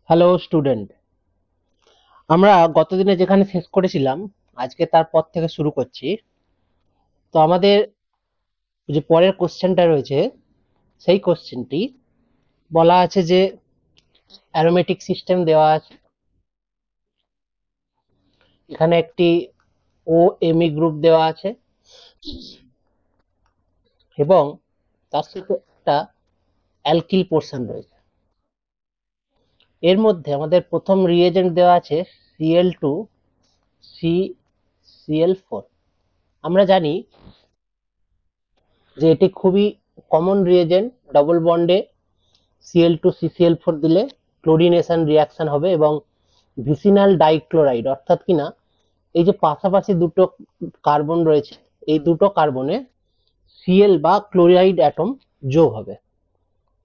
Hello student, আমরা গতদিনে যেখানে শেষ করেছিলাম আজকে তারপর থেকে শুরু করছি। তো আমাদের যে পরের কোশ্চেনটা রয়েছে সেই কোশ্চেনটি বলা আছে যে অ্যারোমেটিক সিস্টেম দেওয়া আছে। এখানে একটি ও এমই গ্রুপ দেওয়া আছে এবং তার সাথে একটা অ্যালকিল পোর্শন রয়েছে। এর মধ্যে আমাদের প্রথম রিএজেন্ট দেওয়া আছে Cl2 CCl4। আমরা জানি যে এটি খুবই কমন রিএজেন্ট। ডবল বন্ডে Cl2 CCl4 দিলে ক্লোরিনেশন রিয়াকশন হবে এবং ভিসিনাল ডাইক্লোরাইড অর্থাৎ কিনা এই যে পাশাপাশি দুটো কার্বন রয়েছে এই দুটো কার্বনে Cl বা ক্লোরাইড অ্যাটম যোগ হবে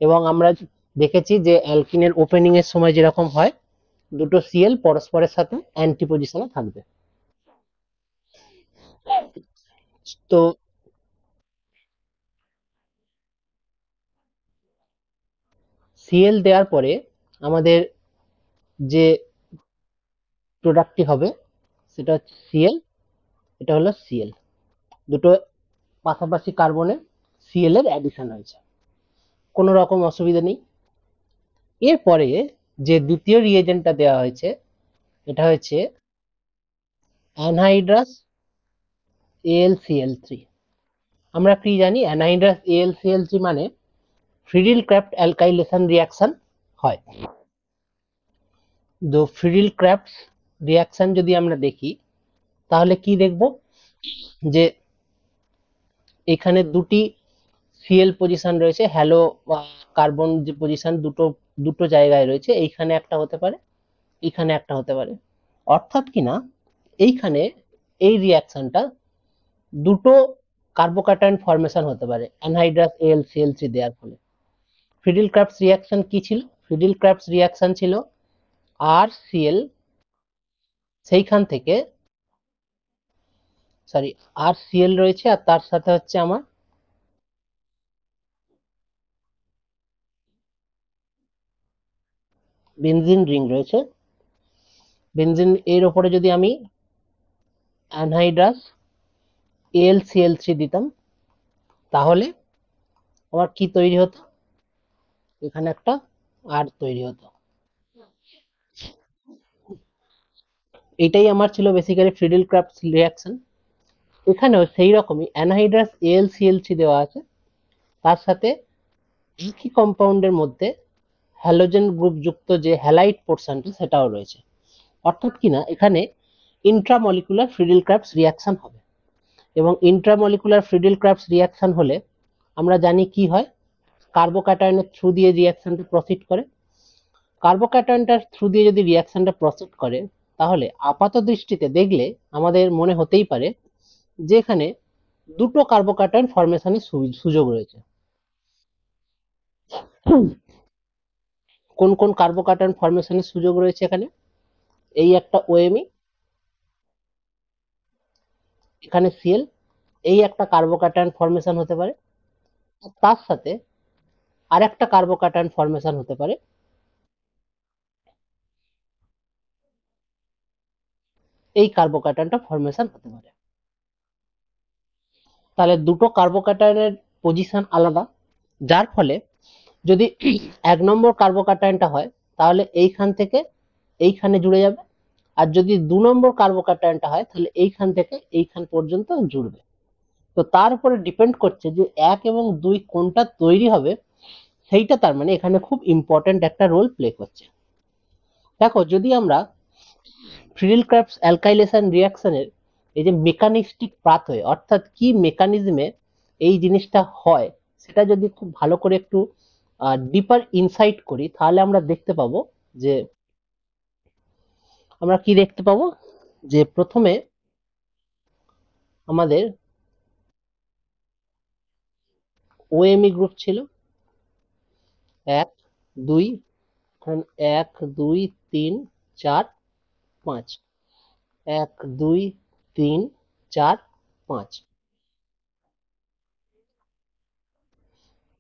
এবং আমরা দেখেছি যে অ্যালকিনের ওপেনিং এর সময় যেরকম হয় দুটো Cl পরস্পরের সাথে অ্যান্টি পজিশনে থাকবে। তো Cl দেওয়ার পরে আমাদের যে প্রোডাক্টটি হবে সেটা হচ্ছে Cl, এটা হলো Cl, দুটো পাশাপাশি কার্বনে Cl এর অ্যাডিশন হয়েছে, কোনো রকম অসুবিধা নেই। এরপরে যে দ্বিতীয় রিএজেন্টটা দেওয়া হয়েছে এটা হচ্ছে অ্যানহাইড্রাস AlCl3। আমরা কি জানি অ্যানহাইড্রাস AlCl3 মানে ফ্রিডিল ক্রাফট অ্যালকাইলেশন রিয়াকশন হয়। তো ফ্রিডিল ক্রাফট রিয়াকশন যদি আমরা দেখি তাহলে কি দেখব যে এখানে দুটি Cl পজিশন রয়েছে, হ্যালো কার্বন যে পজিশন দুটো দুটো জায়গায় রয়েছে, এইখানে একটা হতে পারে এইখানে একটা হতে পারে, অর্থাৎ কিনা এইখানে এই রিয়াকশনটা দুটো কার্বোক্যাটায়ন ফরমেশন হতে পারে অ্যানহাইড্রাস AlCl3 দেওয়ার ফলে। ফ্রিডেল ক্রাফটস রিয়াকশন কি ছিল? ফ্রিডেল ক্রাফটস রিয়াকশন ছিল RCl, সেইখান থেকে সরি RCl রয়েছে আর তার সাথে হচ্ছে আমার বেনজিন রিং রয়েছে। বেনজিন এর উপরে যদি আমি অ্যানহাইড্রাস AlCl3 দিতাম তাহলে আমার কি তৈরি হতো? এখানে একটা আর তৈরি হতো। এটাই আমার ছিল বেসিক্যালি ফ্রিডেল ক্রাফটস রিয়াকশন। এখানেও সেই রকমই অ্যানহাইড্রাস AlCl3 দেওয়া আছে, তার সাথে একই কম্পাউন্ডের মধ্যে হ্যালোজেন গ্রুপ যুক্ত যে হ্যালাইড পোর্শনটি সেটাও রয়েছে, অর্থাৎ কিনা এখানে ইন্ট্রামলিকুলার ফ্রিডেল ক্রাফটস রিয়াকশন হবে। এবং ইন্ট্রামলিকুলার ফ্রিডেল ক্রাফটস রিয়াকশন হলে আমরা জানি কি হয়, কার্বোক্যাটায়নের থ্রু দিয়ে রিয়াকশনটা প্রসিড করে। কার্বোক্যাটায়নটার থ্রু দিয়ে যদি রিয়াকশনটা প্রসিড করে তাহলে আপাত দৃষ্টিতে দেখলে আমাদের মনে হতেই পারে যে এখানে দুটো কার্বোক্যাটায়ন ফরমেশনের সুযোগ রয়েছে। কোন কোন কার্বোক্যাটায়ন ফরমেশনের সুযোগ রয়েছে এখানে? এই একটা ওএমই, এখানে Cl, এই একটা কার্বোক্যাটায়ন ফরমেশন হতে পারে, তার সাথে আর একটা কার্বোক্যাটায়ন ফরমেশন হতে পারে, এই কার্বোক্যাটায়নটা ফরমেশন হতে পারে। তাহলে দুটো কার্বোক্যাটায়নের পজিশন আলাদা, যার ফলে যদি 1 নম্বর কার্বোক্যাটায়নটা হয় তাহলে এইখান থেকে এইখানে জুড়ে যাবে, আর যদি 2 নম্বর কার্বোক্যাটায়নটা হয় তাহলে এইখান থেকে এইখান পর্যন্ত জুড়বে। তো তার উপরে ডিপেন্ড করছে যে 1 এবং 2 কোনটা তৈরি হবে, সেইটা তার মানে এখানে খুব ইম্পর্টেন্ট একটা রোল প্লে করছে। দেখো যদি আমরা ফ্রিডেল ক্রাফটস অ্যালকাইলেশন রিয়াকশনের এই যে মেকানিস্টিক পাথওয়ে অর্থাৎ কি মেকানিজমে এই জিনিসটা হয় সেটা যদি খুব ভালো করে একটু ডিপার ইনসাইট করি তাহলে আমরা দেখতে পাবো যে আমরা কি দেখতে পাবো যে প্রথমে আমাদের ওএমই গ্রুপ ছিল 1 2, এখন 1 2 3 4 5, 1 2 3 4 5,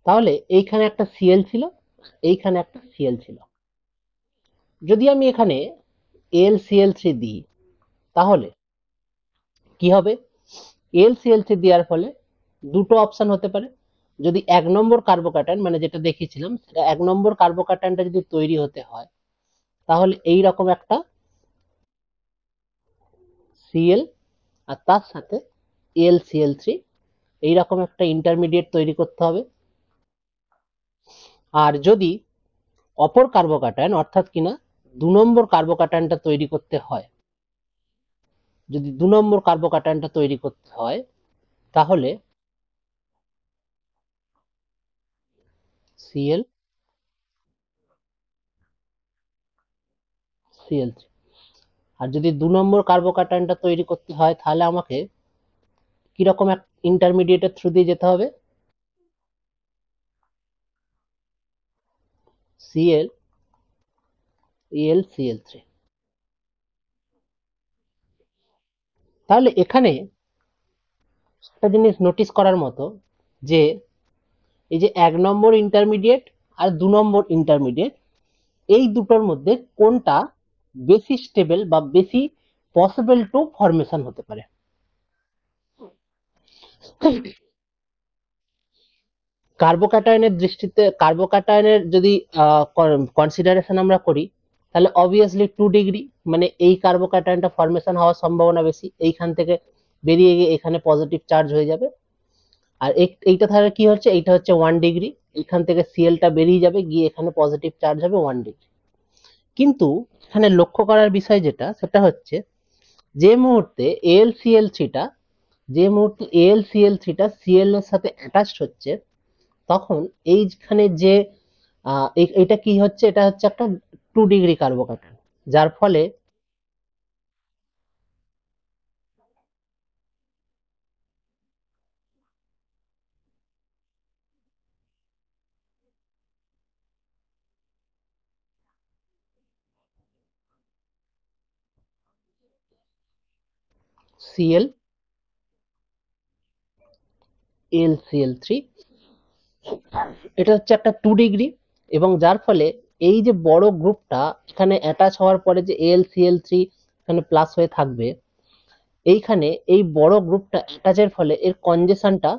তাহলে এইখানে একটা Cl ছিল, এইখানে একটা Cl ছিল। যদি আমি এখানে AlCl3 দিই তাহলে কি হবে? AlCl3 দেওয়ার ফলে দুটো অপশন হতে পারে। যদি 1 নম্বর কার্বোক্যাটায়ন মানে যেটা দেখিয়েছিলাম সেটা 1 নম্বর কার্বোক্যাটায়নটা যদি তৈরি হতে হয় তাহলে এই রকম একটা Cl আর তার সাথে AlCl3 এইরকম একটা ইন্টারমিডিয়েট তৈরি করতে হবে। আর যদি অপর কার্বোক্যাটায়ন অর্থাৎ কিনা 2 নম্বর কার্বোক্যাটায়নটা তৈরি করতে হয়, যদি 2 নম্বর কার্বোক্যাটায়নটা তৈরি করতে হয় তাহলে Cl Cl3। আর যদি 2 নম্বর কার্বোক্যাটায়নটা তৈরি করতে হয় তাহলে আমাকে কিরকম এক ইন্টারমিডিয়েটের থ্রু দিয়ে যেতে হবে? Cl AlCl3। তাহলে এখানে একটা জিনিস নোটিস করার মতো যে এই যে 1 নম্বর ইন্টারমিডিয়েট আর 2 নম্বর ইন্টারমিডিয়েট এই দুটোর মধ্যে কোনটা বেশি স্টেবল বা বেশি পসিবল টু ফরমেশন হতে পারে? কার্বোক্যাটায়নের দৃষ্টিতে কার্বোক্যাটায়নের যদি কনসিডারেশন আমরা করি তাহলে অবভিয়াসলি 2 ডিগ্রি মানে এই কার্বোক্যাটায়নটা ফরমেশন হওয়ার সম্ভাবনা বেশি, এইখান থেকে বেরিয়ে গিয়ে এখানে পজিটিভ চার্জ হয়ে যাবে। আর এইটা তাহলে কি হচ্ছে, এইটা হচ্ছে 1 ডিগ্রি, এখান থেকে সিএলটা বেরিয়ে যাবে গিয়ে এখানে পজিটিভ চার্জ হবে 1 ডিগ্রি। কিন্তু এখানে লক্ষ্য করার বিষয় যেটা সেটা হচ্ছে যে মুহূর্তে AlCl3টা যে মুহূর্তে AlCl3টা Cl এর সাথে অ্যাটাচড হচ্ছে তখন এইখানে যে এটা কি হচ্ছে, এটা হচ্ছে একটা 2 ডিগ্রি কার্বোক্যাটায়ন, যার ফলে Cl AlCl3 এটা হচ্ছে একটা 2 ডিগ্রি, এবং যার ফলে এই যে বড় গ্রুপটা এখানে অ্যাটাচ হওয়ার পরে যে AlCl3 এখানে প্লাস হয়ে থাকবে, এইখানে এই বড় গ্রুপটা অ্যাটাচের ফলে এর কনজেশনটা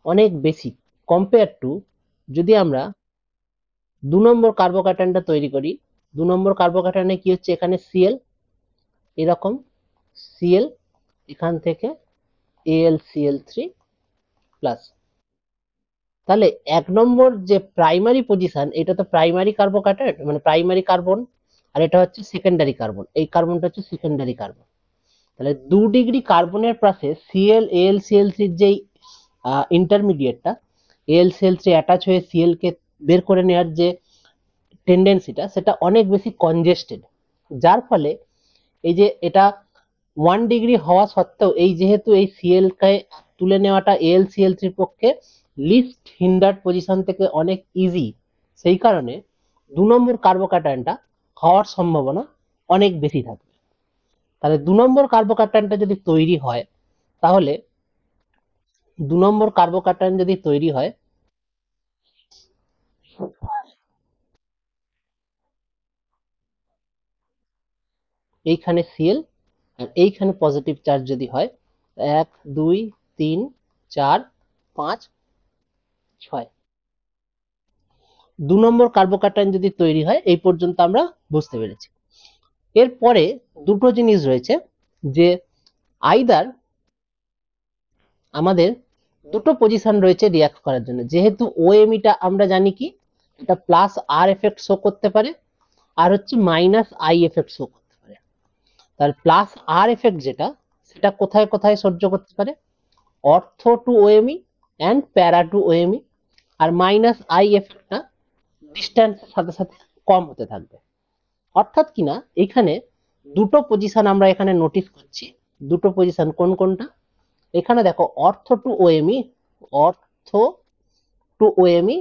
অনেক বেশি কম্পেয়ার টু যদি আমরা 2 নম্বর কার্বোক্যাটায়নটা তৈরি করি। 2 নম্বর কার্বোক্যাটায়নে কি হচ্ছে, এখানে Cl এরকম Cl এখান থেকে AlCl3 প্লাস। তাহলে 1 নম্বর যে প্রাইমারি পজিশন এটা তো প্রাইমারি কার্বোক্যাটায়ন মানে প্রাইমারি কার্বন, আর এটা হচ্ছে সেকেন্ডারি কার্বন, এই কার্বনটা হচ্ছে সেকেন্ডারি কার্বন। তাহলে 2 ডিগ্রি কার্বনের পাশে Cl AlCl3 যেই ইন্টারমিডিয়েটটা AlCl3 অ্যাটাচ হয়ে Cl কে বের করে নেওয়ার যে টেন্ডেন্সিটা সেটা অনেক বেশি কনজেস্টেড, যার ফলে এই যে এটা 1 ডিগ্রি হওয়া সত্ত্বেও এই যেহেতু এই Cl কে তুলে নেওয়াটা AlCl3 পক্ষে লিস্ট হিন্ডার্ড পজিশন থেকে অনেক ইজি, সেই কারণে 2 নম্বর কার্বোক্যাটায়নটা হওয়ার সম্ভাবনা অনেক বেশি থাকবে। তাহলে 2 নম্বর কার্বোক্যাটায়নটা যদি তৈরি হয় তাহলে 2 নম্বর কার্বোক্যাটায়ন যদি তৈরি হয় এইখানে Cl আর এইখানে পজিটিভ চার্জ যদি হয় 1 2 3 4 5 6, 2 নম্বর কার্বোক্যাটায়ন যদি তৈরি হয় এই পর্যন্ত আমরা বুঝতে পেরেছি। এরপরে দুটো জিনিস রয়েছে যে আইদার আমাদের দুটো পজিশন রয়েছে রিয়াক্ট করার জন্য, যেহেতু ওএমইটা আমরা জানি কি এটা প্লাস আর এফেক্ট শো করতে পারে আর হচ্ছে মাইনাস আই এফেক্ট শো করতে পারে। তার প্লাস আর এফেক্ট যেটা সেটা কোথায় কোথায় সহ্য করতে পারে, ortho to OMe and para to OMe, আর মাইনাস আই এফেক্টটা ডিস্ট্যান্সের সাথে সাথে কম হতে থাকবে। অর্থাৎ কিনা এখানে দুটো পজিশন আমরা এখানে নোটিস করছি, দুটো পজিশন কোন কোনটা, এখানে দেখো অর্থ টু ওএমই, অর্থ টু ওএমই,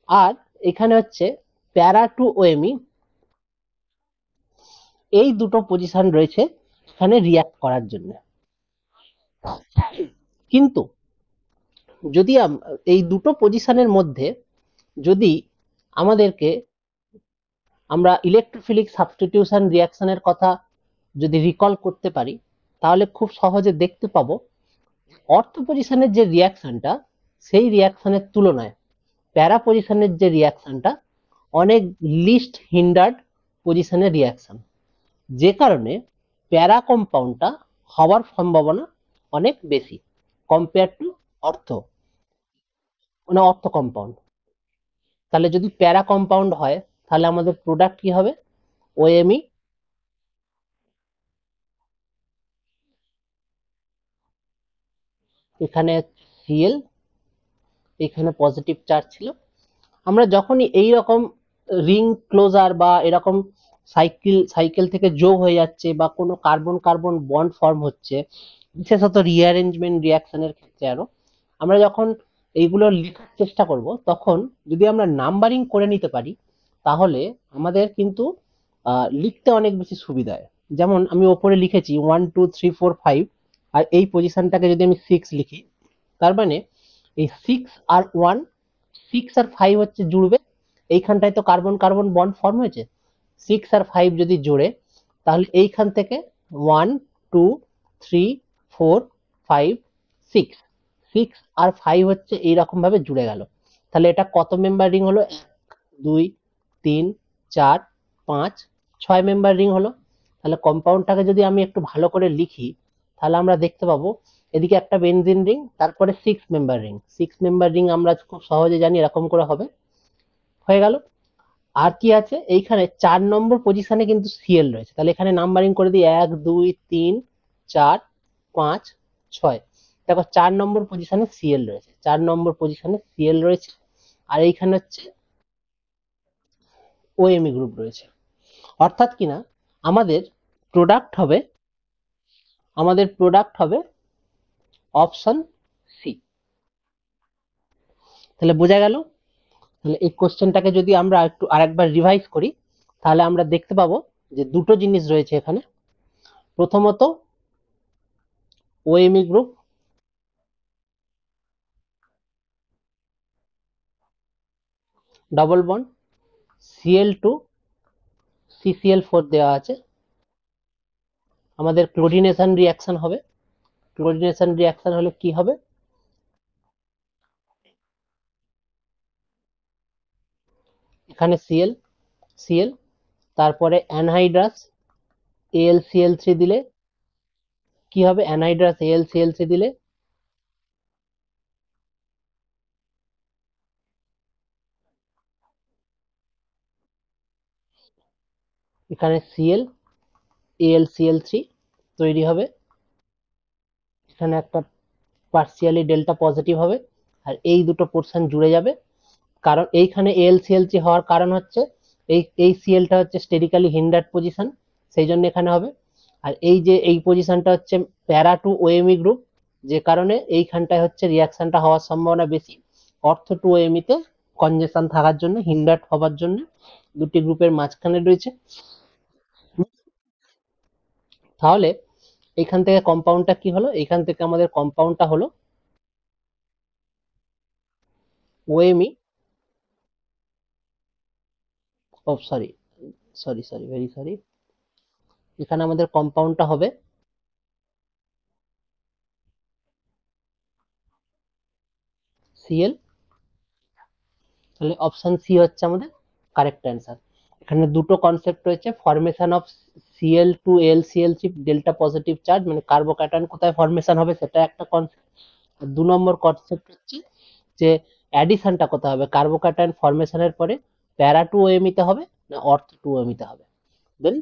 আর এখানে হচ্ছে প্যারা টু ওএমই, এই দুটো পজিশন রয়েছে এখানে রিয়াক্ট করার জন্য। কিন্তু যদি এই দুটো পজিশনের মধ্যে যদি আমাদেরকে আমরা ইলেকট্রোফিলিক সাবস্টিটিউশন রিঅ্যাকশনের কথা যদি রিকল করতে পারি, তাহলে খুব সহজে দেখতে পাবো অর্থ পজিশনের যে রিঅ্যাকশনটা, সেই রিঅ্যাকশনের তুলনায় প্যারা পজিশনের যে রিঅ্যাকশনটা অনেক লিস্ট হিন্ডার্ড পজিশনের রিঅ্যাকশন, যে কারণে প্যারা কম্পাউন্ডটা হওয়ার সম্ভাবনা অনেক বেশি কম্পেয়ার টু অর্থ, মানে অর্থ কম্পাউন্ড। তাহলে যদি প্যারা কম্পাউন্ড হয়, তাহলে আমাদের প্রোডাক্ট কি হবে? ওএমই, এখানে সিএল, এখানে পজিটিভ চার্জ ছিল। আমরা যখনই এই রকম রিং ক্লোজার বা এরকম সাইকেল সাইকেল থেকে যোগ হয়ে যাচ্ছে বা কোনো কার্বন কার্বন বন্ড ফর্ম হচ্ছে, বিশেষত রিঅ্যারেঞ্জমেন্ট রিঅ্যাকশনের ক্ষেত্রে আরো, আমরা যখন এইগুলো লেখার চেষ্টা করব, তখন যদি আমরা নাম্বারিং করে নিতে পারি, তাহলে আমাদের কিন্তু লিখতে অনেক বেশি সুবিধা হয়। যেমন আমি ওপরে লিখেছি 1 2 3 4 5, আর এই পজিশনটাকে যদি আমি 6 লিখি, তার মানে এই 6 আর 1, 6 আর 5 হচ্ছে জুড়বে, এইখানটায় তো কার্বন কার্বন বন্ড ফর্ম হয়েছে। 6 আর 5 যদি জোড়ে, তাহলে এইখান থেকে 1 2 3 4 5 6, 6 আর 5 হচ্ছে এইরকম ভাবে জুড়ে গেল। তাহলে এটা কত মেম্বার রিং হলো? 1 2 3 4 5 6 মেম্বার রিং হলো। তাহলে কম্পাউন্ডটাকে যদি আমি একটু ভালো করে লিখি, তাহলে আমরা দেখতে পাবো এদিকে একটা বেনজিন রিং, তারপরে 6 মেম্বার রিং। 6 মেম্বার রিং আমরা খুব সহজে জানি এরকম করে হবে। হয়ে গেল। আর কি আছে? এইখানে 4 নম্বর পজিশনে কিন্তু সিএল রয়েছে, তাহলে এখানে নাম্বারিং করে দিই 1 2 3 4 5 6। দেখো 4 নম্বর পজিশনে সিএল রয়েছে, 4 নম্বর পজিশনে সিএল রয়েছে, আর এইখানে হচ্ছে ওএমই গ্রুপ রয়েছে। অর্থাৎ কিনা আমাদের প্রোডাক্ট হবে, আমাদের প্রোডাক্ট হবে অপশন সি। তাহলে বোঝা গেল? তাহলে এই কোশ্চেনটাকে যদি আমরা একটু আরেকবার রিভাইজ করি, তাহলে আমরা দেখতে পাবো যে দুটো জিনিস রয়েছে এখানে। প্রথমত ওএমই group, double bond, Cl2 CCl4 দেওয়া আছে, আমাদের ক্লোরিনেশন রিঅ্যাকশন হবে। ক্লোরিনেশন রিঅ্যাকশন হলে কি হবে? এখানে Cl, Cl, তারপরে অ্যানহাইড্রাস AlCl3 দিলে কি হবে? অ্যানহাইড্রাস AlCl3 দিলে এখানে Cl AlCl3 তৈরি হবে, এখানে একটা পার্সিয়ালি ডেল্টা পজিটিভ হবে, আর এই দুটো পোর্শন জুড়ে যাবে। কারণ এইখানে AlCl3 হওয়ার কারণ হচ্ছে এই সিএলটা হচ্ছে স্টেরিক্যালি হিন্ডার্ড পজিশন, সেই জন্য এখানে হবে। আর এই যে এই পজিশনটা হচ্ছে প্যারা টু ওএমই গ্রুপ, যে কারণে এইখানটায় হচ্ছে রিয়াকশনটা হওয়ার সম্ভাবনা বেশি অর্থ টু ওএমই তে কনজেশন থাকার জন্য, হিন্ডার্ড হওয়ার জন্য দুটি গ্রুপের মাঝখানে রয়েছে। তাহলে এইখান থেকে কম্পাউন্ডটা কি হলো? এইখান থেকে আমাদের কম্পাউন্ডটা হলো ওএমই, ও sorry sorry sorry very sorry, এখানে আমাদের কম্পাউন্ডটা হবে সিএল। তাহলে অপশন সি হচ্ছে আমাদের কারেক্ট অ্যান্সার। এখানে দুটো কনসেপ্ট রয়েছে, formation of Cl2AlCl3 delta positive charge, মানে কার্বোক্যাটায়ন কোথায় ফরমেশন হবে সেটা একটা কনসেপ্ট। আর 2 নম্বর কনসেপ্ট হচ্ছে যে অ্যাডিশনটা কোথায় হবে, কার্বোক্যাটায়ন ফরমেশনের পরে প্যারা টু ওএমিতে হবে না অর্থ টু ওএমিতে হবে। দেন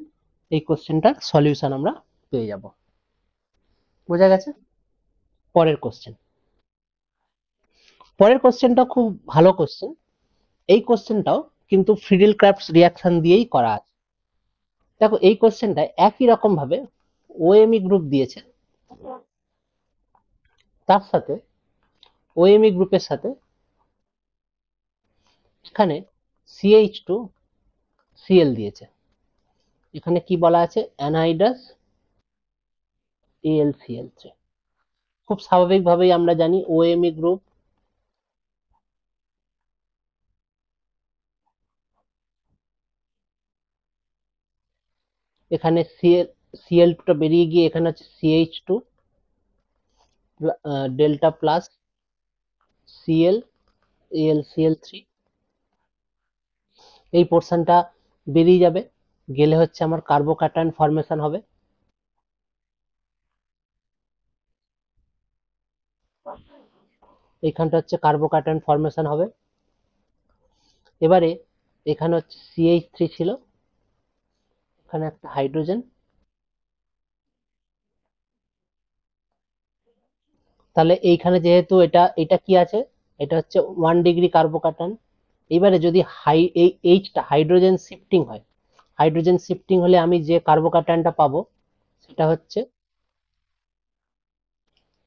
এই কোশ্চেনটার সলিউশন আমরা পেয়ে যাব। বোঝা গেছে? পরের কোশ্চেন, পরের কোশ্চেনটা খুব ভালো কোশ্চেন। এই কোশ্চেনটাও কিন্তু ফ্রিডেল ক্রাফটস রিয়াকশন দিয়েই করা আছে। দেখো এই কোশ্চেনটা একই রকম ভাবে ওএমই গ্রুপ দিয়েছে, তার সাথে ওএমই গ্রুপের সাথে এখানে CH2 Cl দিয়েছে। এখানে কি বলা আছে? Anhydrous AlCl3। খুব স্বাভাবিকভাবেই আমরা জানি ওএমই গ্রুপ এখানে Cl2টা বেরিয়ে গিয়ে এখানে হচ্ছে CH2 delta plus Cl AlCl3, এই পোর্শনটা বেরিয়ে যাবে, গেলে হচ্ছে আমার কার্বোক্যাটায়ন ফরমেশন হবে। এইখানটা হচ্ছে কার্বোক্যাটায়ন ফরমেশন হবে। এবারে এখানে হচ্ছে CH3 ছিল, এখানে একটা হাইড্রোজেন, তাহলে এইখানে যেহেতু এটা এটা কি আছে, এটা হচ্ছে 1 ডিগ্রি কার্বোক্যাটায়ন। এবারে যদি এই এইচটা হাইড্রোজেন শিফটিং হয়, হাইড্রোজেন শিফটিং হলে আমি যে কার্বোক্যাটায়নটা পাবো সেটা হচ্ছে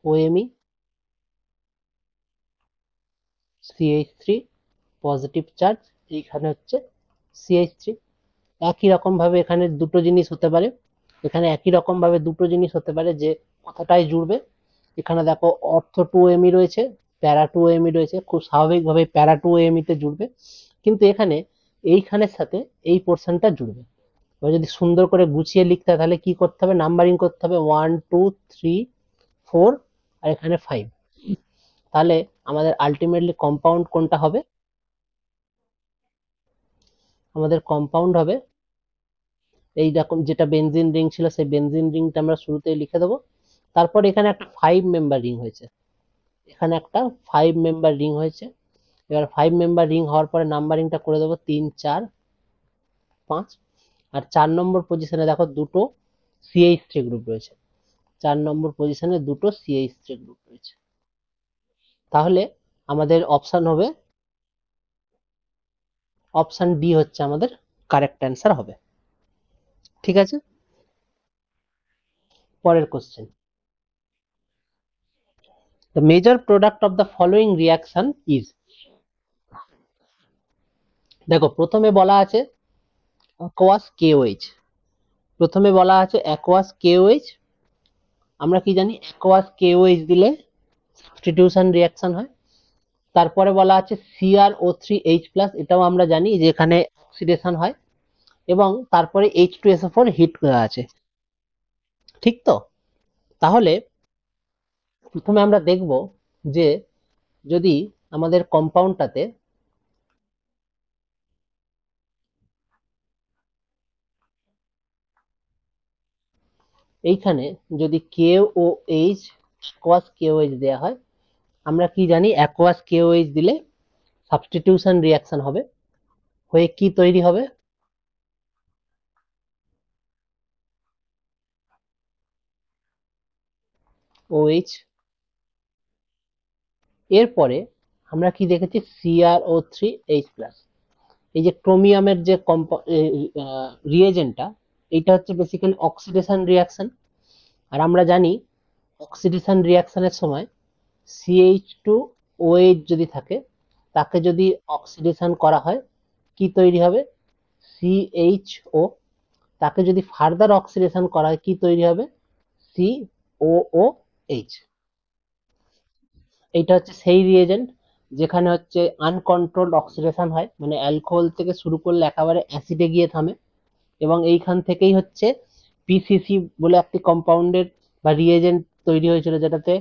OMe CH3 পজিটিভ চার্জ, এইখানে হচ্ছে CH3। একই রকম ভাবে এখানে দুটো জিনিস হতে পারে, এখানে একই রকম ভাবে দুটো জিনিস হতে পারে যে কথাটাই জুড়বে। এখানে দেখো অর্থ 2me রয়েছে, প্যারা 2me রয়েছে, খুব স্বাভাবিকভাবে প্যারা 2me তে জুড়বে, কিন্তু এখানে এইখানের সাথে এই পোর্শনটা জুড়বে। এবার যদি সুন্দর করে গুছিয়ে লিখতে হয় তাহলে কি করতে হবে, নাম্বারিং করতে হবে 1 2 3 4 আর এখানে 5। তাহলে আমাদের আলটিমেটলি কম্পাউন্ড কোনটা হবে, আমাদের কম্পাউন্ড হবে এই রকম, যেটা বেনজিন রিং ছিল সেই বেনজিন রিংটা আমরা শুরুতেই লিখে দেবো। তারপর এখানে একটা 5 মেম্বার রিং হয়েছে, এখানে একটা 5 মেম্বার রিং হয়েছে। এবার 5 মেম্বার রিং হওয়ার পরে নাম্বারিংটা করে দেবো 3 4 5। আর 4 নম্বর পজিশনে দেখো দুটো CH3 গ্রুপ রয়েছে, 4 নম্বর পজিশনে দুটো CH3 গ্রুপ রয়েছে। তাহলে আমাদের অপশন হবে, অপশন ডি হচ্ছে আমাদের কারেক্ট অ্যান্সার হবে। ঠিক আছে, পরের question. The major product of the following reaction is, দেখো প্রথমে বলা আছে aqueous KOH, প্রথমে বলা আছে aqueous KOH। আমরা কি জানি aqueous KOH দিলে সাবস্টিটিউশন রিয়াকশন হয়। তারপরে বলা আছে CrO3H+, এটাও আমরা জানি যে এখানে অক্সিডেশন হয়। এবং তারপরে H2SO4 হিট করা আছে, ঠিক তো? তাহলে প্রথমে আমরা দেখব যে যদি আমাদের কম্পাউন্ডটাতে এইখানে যদি KOH aqueous KOH দেয়া হয়, আমরা কি জানি aqueous KOH দিলে সাবস্টিটিউশন রিয়াকশন হবে, হয়ে কি তৈরি হবে, OH। এরপরে আমরা কি দেখেছি CrO3H+, এই যে ক্রোমিয়ামের যে রিয়েজেন্টটা, এইটা হচ্ছে বেসিক্যালি অক্সিডেশন রিয়াকশন। আর আমরা জানি অক্সিডেশন রিয়াকশনের সময় CH2OH যদি থাকে, তাকে যদি অক্সিডেশন করা হয় কি তৈরি হবে, CHO। তাকে যদি ফার্দার অক্সিডেশন করা হয় কি তৈরি হবে, COOH। এইটা হচ্ছে সেই রিয়েজেন্ট যেখানে হচ্ছে আনকন্ট্রোলড অক্সিডেশন হয়, মানে অ্যালকোহল থেকে শুরু করলে একেবারে অ্যাসিডে গিয়ে থামে। এবং এইখান থেকেই হচ্ছে পিসিসি বলে একটি কম্পাউন্ডের বা রিয়েজেন্ট তৈরি হয়েছিল, যেটাতে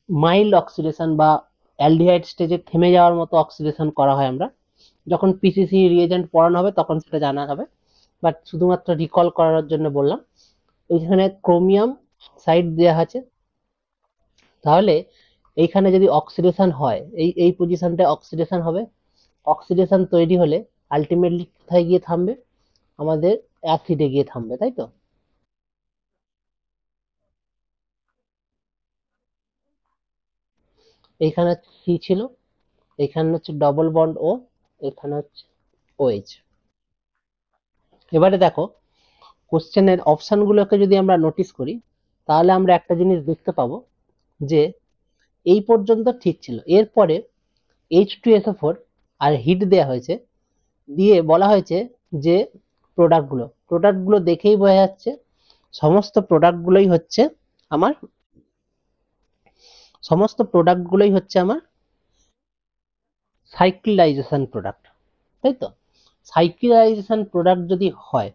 মাইল্ড অক্সিডেশন বা অ্যালডিহাইড স্টেজে থেমে যাওয়ার মতো অক্সিডেশন করা হয়। আমরা যখন পিসিসি রিয়েজেন্ট পড়ানো হবে তখন সেটা জানা হবে, বাট শুধুমাত্র রিকল করার জন্য বললাম। এইখানে ক্রোমিয়াম সাইড দেওয়া আছে, তাহলে এইখানে যদি অক্সিডেশন হয়, এই এই পজিশনটা অক্সিডেশন হবে। অক্সিডেশন তৈরি হলে আলটিমেটলি কোথায় গিয়ে থামবে, আমাদের অ্যাসিডে গিয়ে থামবে, তাই তো? এইখানে সি ছিল, এখানে হচ্ছে ডবল বন্ড ও, এখানে হচ্ছে OH। এবারে দেখো কোশ্চেনের অপশনগুলোকে যদি আমরা নোটিস করি, তাহলে আমরা একটা জিনিস দেখতে পাবো যে এই পর্যন্ত ঠিক ছিল, এরপরে H2SO4 আর হিট দেয়া হয়েছে, দিয়ে বলা হয়েছে যে প্রোডাক্টগুলো দেখেই বোঝা যাচ্ছে সমস্ত প্রোডাক্টগুলোই হচ্ছে আমার সমস্ত প্রোডাক্টগুলোই হচ্ছে আমার সাইক্লিলাইজেশন প্রোডাক্ট, তাই তো? সাইক্লিলাইজেশন প্রোডাক্ট যদি হয়,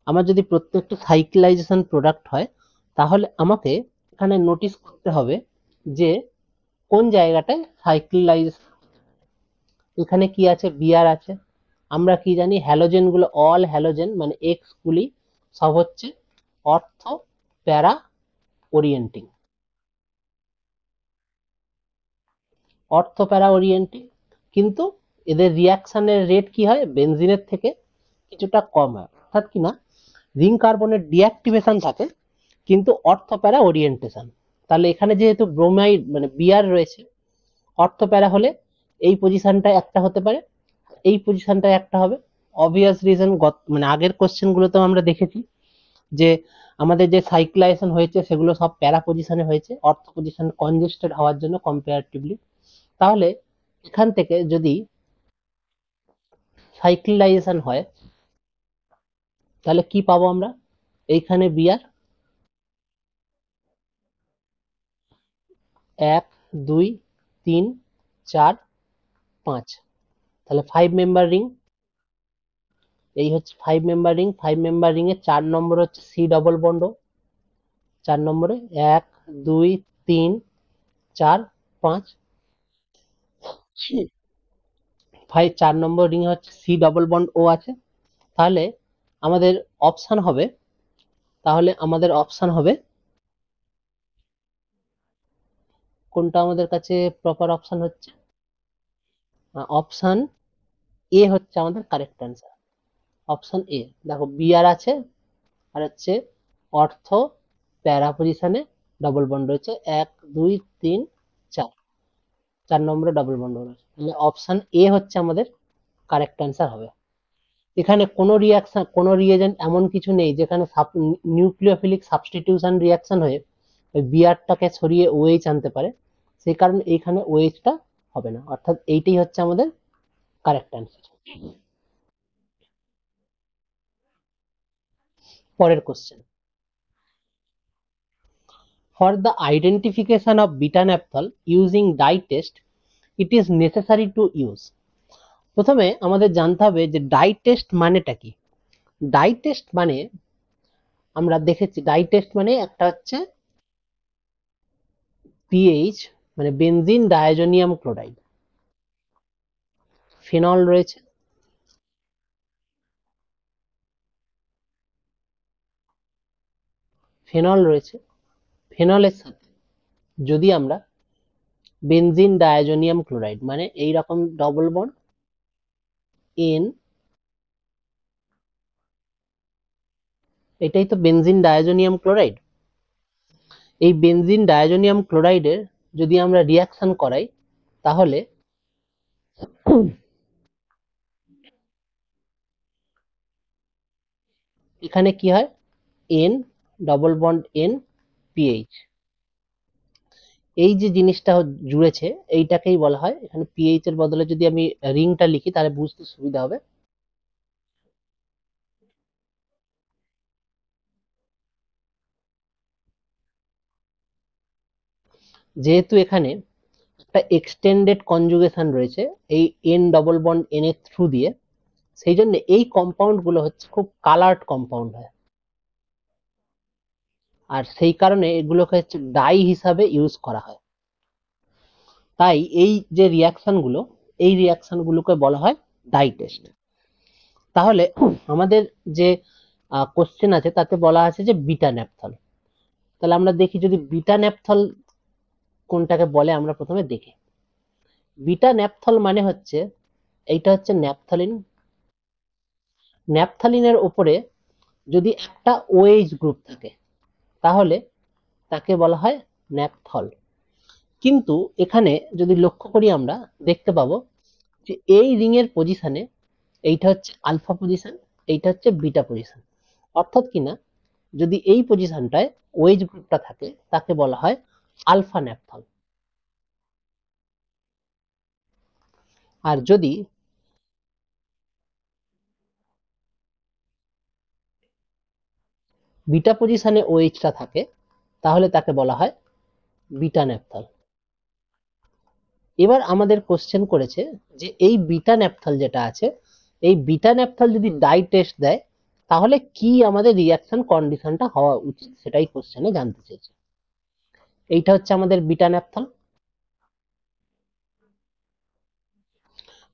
আমার যদি প্রত্যেকটা সাইক্লিলাইজেশন প্রোডাক্ট হয়, তাহলে আমাকে এখানে নোটিস করতে হবে যে কোন জায়গাটায় সাইক্লিলাইজেশন। এখানে কি আছে, বিআর আছে। আমরা কি জানি, হ্যালোজেন গুলো, অল হ্যালোজেন মানে এক্স গুলি সব হচ্ছে অর্থো প্যারা ওরিয়েন্টিং। অর্থো প্যারা ওরিয়েন্টিং, কিন্তু এদের রিয়াকশনের রেট কি হয়, বেনজিনের থেকে কিছুটা কম হয়। অর্থাৎ কি না, রিং কার্বনের ডিঅ্যাক্টিভেশন থাকে কিন্তু অর্থো প্যারা ওরিয়েন্টেশন। তাহলে এখানে যেহেতু ব্রোমাইড মানে বিআর রয়েছে, অর্থো প্যারা হলে এই পজিশনটা একটা হতে পারে, এই পজিশনটা একটা হবে। অবভিয়াস রিজন, মানে আগের কোশ্চেন গুলোতেও আমরা দেখেছি যে আমাদের যে সাইক্লাইজেশন হয়েছে সেগুলো সব প্যারা পজিশনে হয়েছে, অর্থ পজিশন কনজেস্টেড হওয়ার জন্য কম্পারেটিভলি। তাহলে এখান থেকে যদি সাইক্লিলাইজেশন হয় তাহলে কি পাবো আমরা, এইখানে বিআর 1 2 3 4 5, তাহলে 5 মেম্বার রিং। এই হচ্ছে 5 মেম্বার রিং। 5 মেম্বার রিং এর 4 নম্বর হচ্ছে সি ডবল বন্ড। 4 নম্বরে 1 2 3 4 5, 4 নম্বর রিং হচ্ছে সি ডবল বন্ড ও আছে। তাহলে আমাদের অপশন হবে, কোনটা আমাদের কাছে প্রপার অপশন হচ্ছে, অপশন এ হচ্ছে আমাদের কারেক্ট অ্যান্সার। অপশন এ, দেখো বিআর আছে আর হচ্ছে অর্থ প্যারা পজিশনে ডবল বন্ড রয়েছে, 1 2 3 4, 4 নম্বরে ডবল বন্ড রয়েছে। তাহলে অপশন এ হচ্ছে আমাদের কারেক্ট অ্যান্সার হবে। এখানে কোনো রিয়াকশন, কোনো রিয়েজেন্ট এমন কিছু নেই যেখানে নিউক্লিওফিলিক সাবস্টিটিউশন রিয়াকশন হয়ে ওই বিআরটাকে সরিয়ে ওএইচ আনতে পারে, সেই কারণে এইখানে ওএইচটা হবে না। অর্থাৎ এইটাই হচ্ছে আমাদের কারেক্ট অ্যান্সার। পরের question, for the identification of beta naphthol using dye test it is necessary to use. প্রথমে আমাদের জানতে হবে যে ডাই টেস্ট মানেটা কি। ডাই টেস্ট মানে, আমরা দেখেছি ডাই টেস্ট মানে একটা হচ্ছে পিএইচ মানে বেনজিন ডায়াজোনিয়াম ক্লোরাইড, ফেনল রয়েছে, ফেনলের সাথে যদি আমরা বেনজিন ডায়াজোনিয়াম ক্লোরাইড মানে এইরকম ডবল বন্ড এন, এটাই তো বেনজিন ডায়াজোনিয়াম ক্লোরাইড। এই বেনজিন ডায়াজোনিয়াম ক্লোরাইডের যদি আমরা রিয়াকশন করাই তাহলে এখানে কি হয়, N double bond N pH, এই যে জিনিসটা জুড়েছে এইটাকেই বলা হয়, এখানে পিএইচ এর বদলে যদি আমি রিংটা লিখি তাহলে বুঝতে সুবিধা হবে। যেহেতু এখানে একটা এক্সটেন্ডেড কনজুগেশন রয়েছে এই এন ডবল বন্ড এন এর থ্রু দিয়ে, সেই জন্য এই কম্পাউন্ড গুলো হচ্ছে খুব কালার্ড কম্পাউন্ড হয়, আর সেই কারণে এগুলোকে হচ্ছে ডাই হিসাবে ইউজ করা হয়। তাই এই যে রিয়াকশন গুলো, এই রিয়াকশন গুলোকে বলা হয় ডাই টেস্ট। তাহলে আমাদের যে কোশ্চেন আছে তাতে বলা আছে যে বিটা ন্যাপথল। তাহলে আমরা দেখি যদি বিটা ন্যাপথল কোনটাকে বলে, আমরা প্রথমে দেখি। বিটা ন্যাপথল মানে হচ্ছে, এইটা হচ্ছে ন্যাপথলিন। ন্যাপথলিনের উপরে যদি একটা ওএইচ গ্রুপ থাকে তাহলে তাকে বলা হয় ন্যাপথল। কিন্তু এখানে যদি লক্ষ্য করি আমরা দেখতে পাবো যে এই রিং এর পজিশনে এইটা হচ্ছে আলফা পজিশন, এইটা হচ্ছে বিটা পজিশন। অর্থাৎ কিনা যদি এই পজিশনটায় ওএইচ গ্রুপটা থাকে তাকে বলা হয় আলফা ন্যাপথল। আর যদি বিটা পজিশনে ওএইচটা থাকে তাহলে তাকে বলা হয় বিটা ন্যাপথল। এবার আমাদের কোশ্চেন করেছে যে এই বিটা ন্যাপথল যেটা আছে, এই বিটা ন্যাপথল যদি ডাই টেস্ট দেয় তাহলে কি আমাদের রিয়াকশন কন্ডিশনটা হওয়া উচিত সেটাই কোশ্চেনে জানতে চেয়েছে। এইটা হচ্ছে আমাদের beta naphthol.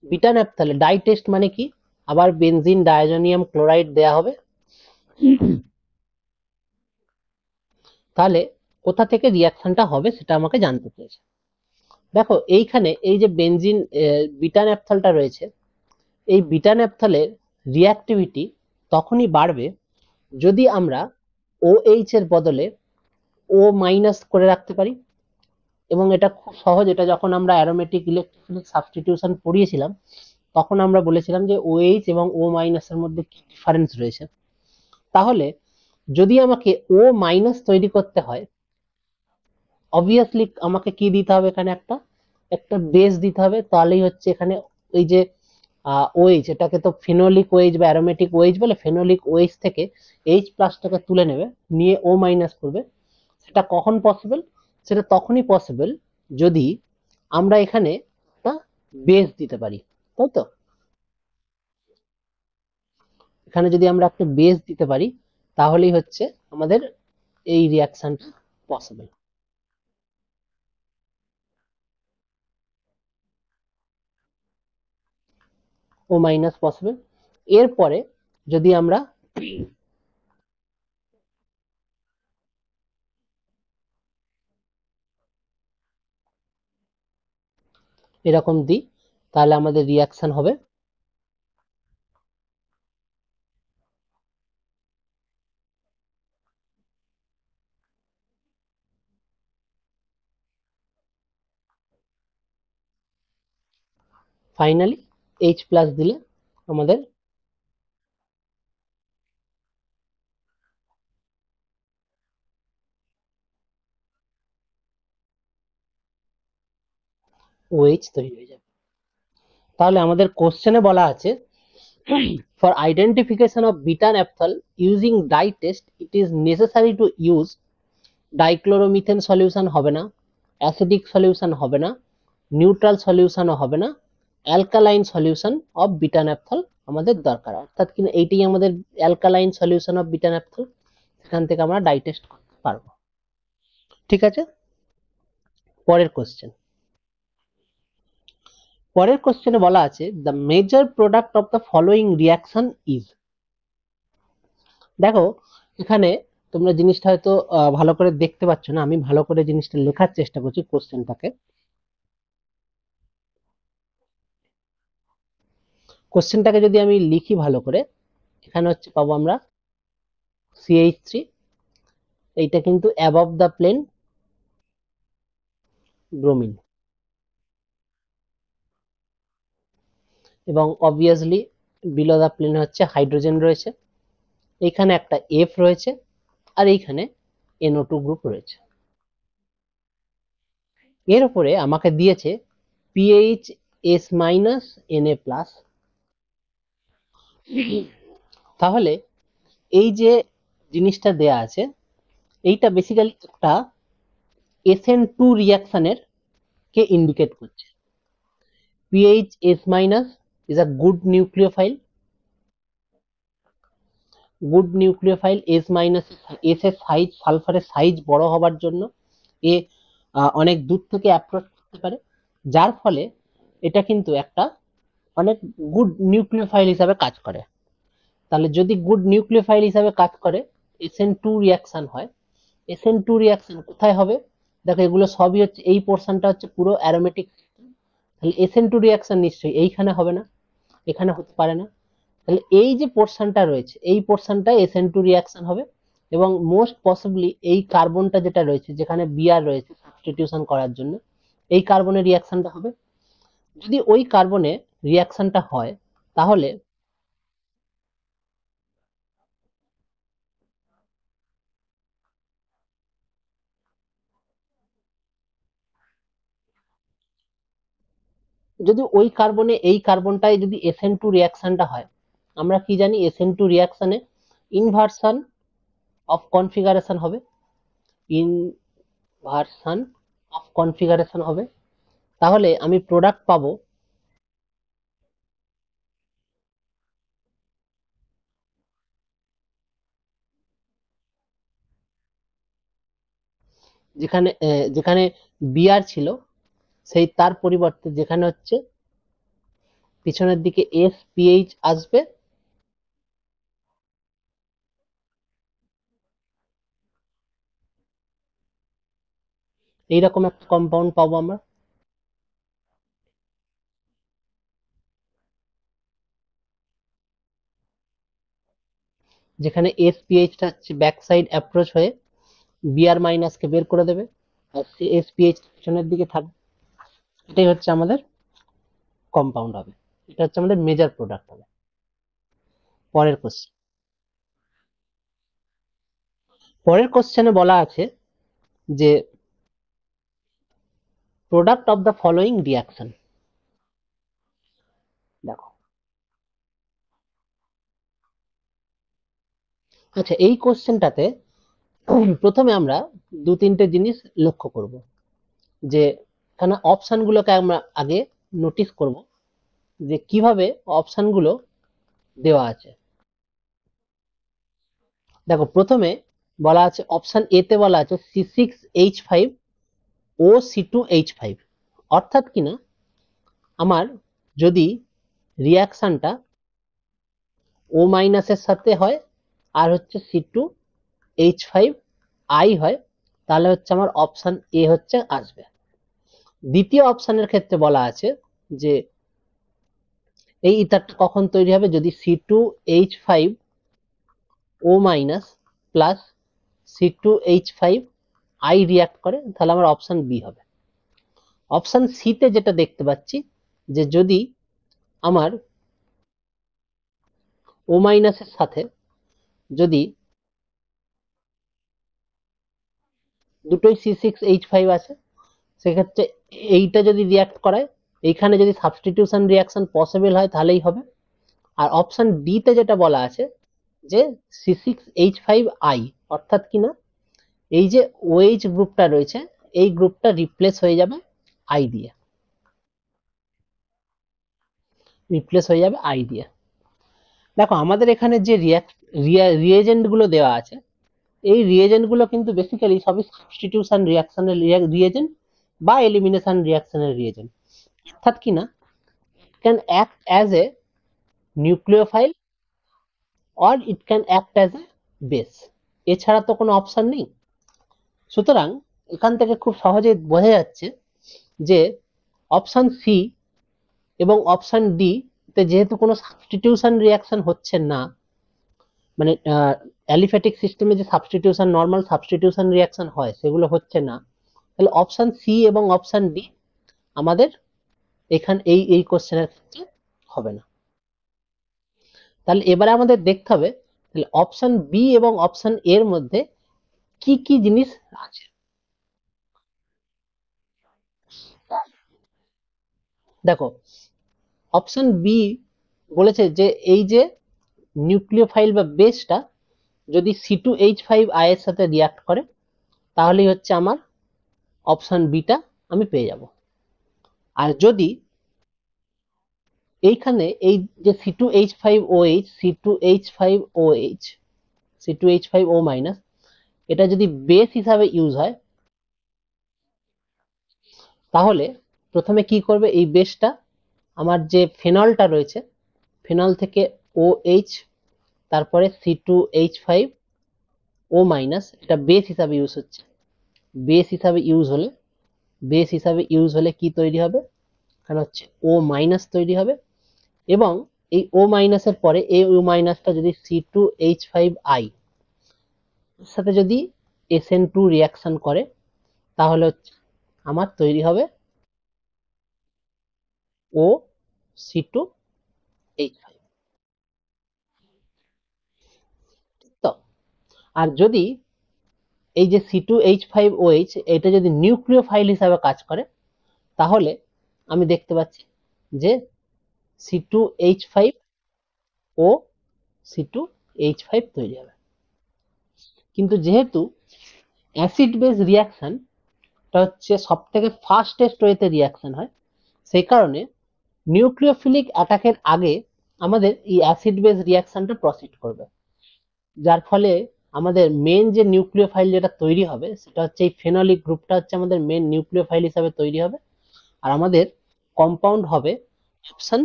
Beta ন্যাপথলে die test মানে কি, আবার বেনজিন ডায়াজোনিয়াম ক্লোরাইড দেয়া হবে। তাহলে কোথা থেকে রিয়াকশনটা হবে সেটা আমাকে জানতে চেয়েছে। দেখো এইখানে এই যে বেনজিন বিটা ন্যাপথলটা রয়েছে, এই বিটা ন্যাপথলের রিঅ্যাক্টিভিটি তখনই বাড়বে যদি আমরা OH এর বদলে O মাইনাস করে রাখতে পারি। এবং এটা খুব সহজ, এটা যখন আমরা অ্যারোমেটিক ইলেকট্রোফিলিক সাবস্টিটিউশন পড়িয়েছিলাম তখন আমরা বলেছিলাম যে OH এবং O মাইনাসের মধ্যে কি ডিফারেন্স রয়েছে। তাহলে যদি আমাকে O মাইনাস তৈরি করতে হয়, অবভিয়াসলি আমাকে কি দিতে হবে, এখানে একটা একটা বেস দিতে হবে। তাহলেই হচ্ছে এখানে ওই যে OH, এটাকে তো ফেনোলিক OH বা অ্যারোমেটিক OH বলে, ফেনোলিক OH থেকে H প্লাসটাকে তুলে নেবে, নিয়ে O মাইনাস করবে। সেটা কখন পসিবল? সেটা তখনই পসিবল যদি আমরা এখানে একটা বেস দিতে পারি, তাই তো? এখানে যদি আমরা একটা বেস দিতে পারি তাহলেই হচ্ছে আমাদের এই রিয়াকশনটা পসিবল। ও মাইনাস পসিবল। এরপরে যদি আমরা এরকম দিই তাহলে আমাদের রিয়াকশন হবে ফাইনালি H প্লাস দিলে আমাদের OH তৈরি হয়ে যাবে। তাহলে আমাদের কোশ্চেনে বলা আছে for identification of beta naphthol using dye test it is necessary to use dichloromethane solution হবে না, অ্যাসিডিক সলিউশন হবে না, নিউট্রাল সলিউশনও হবে না, alkaline solution of beta naphthol আমাদের দরকার। অর্থাৎ কিন্তু এইটাই আমাদের alkaline solution of beta naphthol, সেখান থেকে আমরা ডাই টেস্ট করতে পারবো। ঠিক আছে, পরের কোশ্চেন। পরের কোশ্চেনে বলা আছে the major product of the following reaction is. দেখো এখানে তোমরা জিনিসটা হয়তো ভালো করে দেখতে পাচ্ছ না, আমি ভালো করে জিনিসটা লেখার চেষ্টা করছি কোশ্চেনটাকে। কোশ্চেনটাকে যদি আমি লিখি ভালো করে, এখানে হচ্ছে পাবো আমরা CH3, এইটা কিন্তু অ্যাবভ দ্য প্লেন ব্রোমিন, এবং অবভিয়াসলি বিলো দ্য প্লেন হচ্ছে হাইড্রোজেন রয়েছে, এইখানে একটা F রয়েছে, আর এইখানে NO2 গ্রুপ রয়েছে। এর উপরে আমাকে দিয়েছে PH S minus Na plus. তাহলে এই যে জিনিসটা দেয়া আছে এইটা বেসিক্যালি একটা SN2 রিয়াকশনের কে ইন্ডিকেট করছে। PH S minus is a good nucleophile, good nucleophile. S minus, S এর সাইজ, সালফারের সাইজ বড় হবার জন্য এ অনেক দূর থেকে অ্যাপ্রোচ করতে পারে, যার ফলে এটা কিন্তু একটা অনেক গুড নিউক্লিওফাইল হিসাবে কাজ করে। তাহলে যদি গুড নিউক্লিওফাইল হিসাবে কাজ করে, SN2 রিয়াকশন হয়। SN2 রিয়াকশন কোথায় হবে? দেখো এগুলো সবই হচ্ছে, এই পোর্শনটা হচ্ছে পুরো অ্যারোমেটিক সিস্টেম। তাহলে SN2 রিয়াকশন নিশ্চয়ই এইখানে হবে না, এখানে হতে পারে না। তাহলে এই যে পোর্শনটা রয়েছে এই পোর্শনটা SN2 রিয়াকশন হবে, এবং মোস্ট পসিবলি এই কার্বনটা যেটা রয়েছে যেখানে Br রয়েছে সাবস্টিটিউশন করার জন্য, এই কার্বনের রিয়াকশনটা হবে। যদি ওই কার্বনে রিয়াকশনটা হয় তাহলে যদি ওই কার্বনে এই কার্বনটায় যদি SN2 রিয়াকশনটা হয়, আমরা কি জানি SN2 রিয়াকশনে ইনভার্সন অফ কনফিগারেশন হবে, ইনভার্সন অফ কনফিগারেশন হবে। তাহলে আমি প্রোডাক্ট পাবো যেখানে যেখানে বিআর ছিল সেই তার পরিবর্তে যেখানে হচ্ছে পিছনের দিকে এসপিএইচ আসবে, এইরকম একটা কম্পাউন্ড পাবো আমরা। যেখানে এসপিএইচটা হচ্ছে ব্যাক সাইড অ্যাপ্রোচ হয়ে বিআর মাইনাসকে বের করে দেবে, আর এসপিএইচ পিছনের দিকে থাকবে। এটাই হচ্ছে আমাদের কম্পাউন্ড হবে, এটা হচ্ছে আমাদের মেজর প্রোডাক্ট হবে। পরের কোশ্চেন, পরের কোশ্চেনে বলা আছে যে product of the following reaction. দেখো, আচ্ছা এই কোশ্চেনটাতে প্রথমে আমরা দু তিনটে জিনিস লক্ষ্য করব, যে এখানে অপশনগুলোকে আমরা আগে নোটিস করব যে কিভাবে অপশনগুলো দেওয়া আছে। দেখো প্রথমে বলা আছে অপশন এ তে বলা আছে C6H5 ও C2H5, অর্থাৎ কিনা আমার যদি রিয়াকশনটা ও মাইনাসের সাথে হয় আর হচ্ছে C2H5I হয়, তাহলে হচ্ছে আমার অপশন এ হচ্ছে আসবে। দ্বিতীয় অপশনের ক্ষেত্রে বলা আছে যে এই ইথারটা কখন তৈরি হবে, যদি C2H5O minus plus C2H5I react করে, তাহলে আমার অপশন বি হবে। অপশন সি তে যেটা দেখতে পাচ্ছি যে যদি আমার ও মাইনাসের সাথে যদি দুটোই C6H5 আছে, সেক্ষেত্রে এইটা যদি রিয়াক্ট করায়, এইখানে যদি সাবস্টিটিউশন রিয়াকশন পসিবল হয় তাহলেই হবে। আর অপশন ডি তে যেটা বলা আছে যে C6H5I, অর্থাৎ কিনা এই যে OH গ্রুপটা রয়েছে এই গ্রুপটা রিপ্লেস হয়ে যাবে আই দিয়ে, রিপ্লেস হয়ে যাবে আই দিয়ে। দেখো আমাদের এখানে যে রিয়েজেন্ট গুলো দেওয়া আছে, এই রিয়েজেন্ট গুলো কিন্তু বেসিক্যালি সবই সাবস্টিটিউশন রিয়াকশনের রিয়েজেন্ট বা এলিমিনেশন রিয়াকশনের রিয়েজেন্ট, অর্থাৎ কিনা can act as a nucleophile or it can act as a base, এছাড়া তো কোনো অপশন নেই। সুতরাং এখান থেকে খুব সহজেই বোঝা যাচ্ছে যে অপশন সি এবং অপশন ডি তে যেহেতু কোনো সাবস্টিটিউশন রিয়াকশন হচ্ছে না, মানে অ্যালিফ্যাটিক সিস্টেমে যে সাবস্টিটিউশন নর্মাল সাবস্টিটিউশন রিয়াকশন হয় সেগুলো হচ্ছে না, তাহলে অপশন সি এবং অপশন ডি আমাদের এখানে এই কোশ্চেনের ক্ষেত্রে হবে না। তাহলে এবারে আমাদের দেখতে হবে তাহলে অপশন বি এবং অপশন এর মধ্যে কি কি জিনিস আছে। দেখো অপশন বি বলেছে যে এই যে নিউক্লিওফাইল বা বেসটা যদি C2H5I এর সাথে রিয়াক্ট করে, তাহলেই হচ্ছে আমার অপশন বিটা আমি পেয়ে যাব। আর যদি এইখানে এই যে C2H5OH C2H5OH C2H5O মাইনাস, এটা যদি বেস হিসাবে ইউজ হয়, তাহলে প্রথমে কি করবে এই বেসটা আমার যে ফেনলটা রয়েছে, ফেনল থেকে OH তারপরে C2H5O মাইনাস, এটা বেস হিসাবে ইউজ হচ্ছে। বেস হিসাবে ইউজ হলে কি তৈরি হবে, এখানে হচ্ছে ও মাইনাস তৈরি হবে, এবং এই ও মাইনাসের পরে এই ও মাইনাসটা যদি C2H5I এর সাথে যদি SN2 রিয়াকশন করে, তাহলে হচ্ছে আমার তৈরি হবে OC2H5। তো আর যদি এই যে C2H5OH এটা যদি নিউক্লিওফাইল হিসাবে কাজ করে, তাহলে আমি দেখতে পাচ্ছি যে C2H5O C2H5 তৈরি হবে। কিন্তু যেহেতু অ্যাসিড বেস রিয়াকশন হচ্ছে সব থেকে ফাস্টেস্ট ওয়েতে রিয়াকশন হয়, সেই কারণে নিউক্লিওফিলিক অ্যাটাকের আগে আমাদের এই অ্যাসিড বেস রিয়াকশনটা প্রসিড করবে, যার ফলে আমাদের মেন যে নিউক্লিওফাইল যেটা তৈরি হবে সেটা হচ্ছে এই ফেনলিক গ্রুপটা হচ্ছে আমাদের মেন নিউক্লিওফাইল হিসাবে তৈরি হবে, আর আমাদের কম্পাউন্ড হবে অপশন